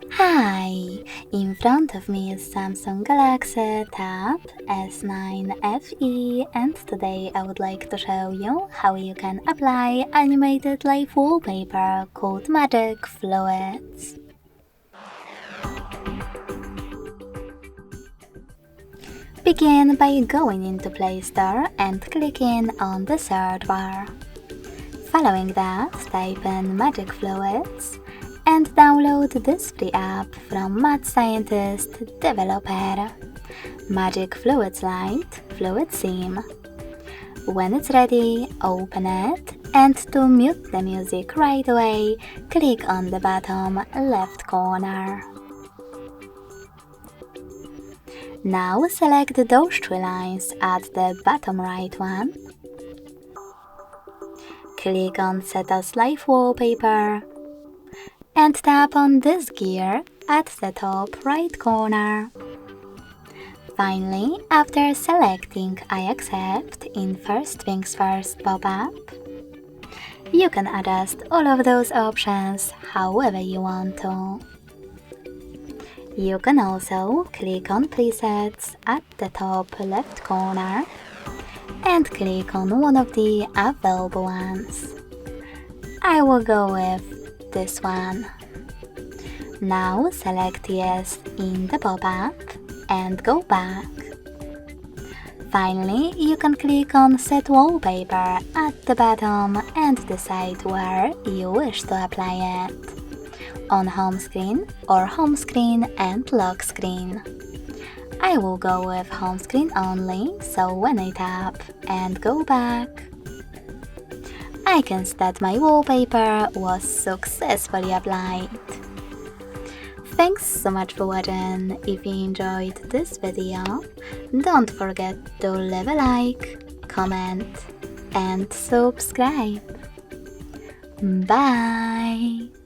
Hi! In front of me is Samsung Galaxy Tab S9 FE, and today I would like to show you how you can apply animated live wallpaper called Magic Fluids. Begin by going into Play Store and clicking on the search bar. Following that, type in Magic Fluids and download this free app from Mad Scientist developer. Magic Fluids Lite Fluid Sim. When it's ready, open it, and to mute the music right away, click on the bottom left corner. Now select those three lines at the bottom right one. Click on Set as Live Wallpaper and tap on this gear at the top right corner. Finally, after selecting I accept in First Things First pop-up, you can adjust all of those options however you want to. You can also click on Presets at the top left corner and click on one of the available ones. I will go with this one. Now select Yes in the pop-up and go back. Finally, you can click on Set Wallpaper at the bottom and decide where you wish to apply it, on home screen or home screen and lock screen. I will go with home screen only, so when I tap and go back, I can see that my wallpaper was successfully applied. Thanks so much for watching. If you enjoyed this video, don't forget to leave a like, comment and subscribe. Bye!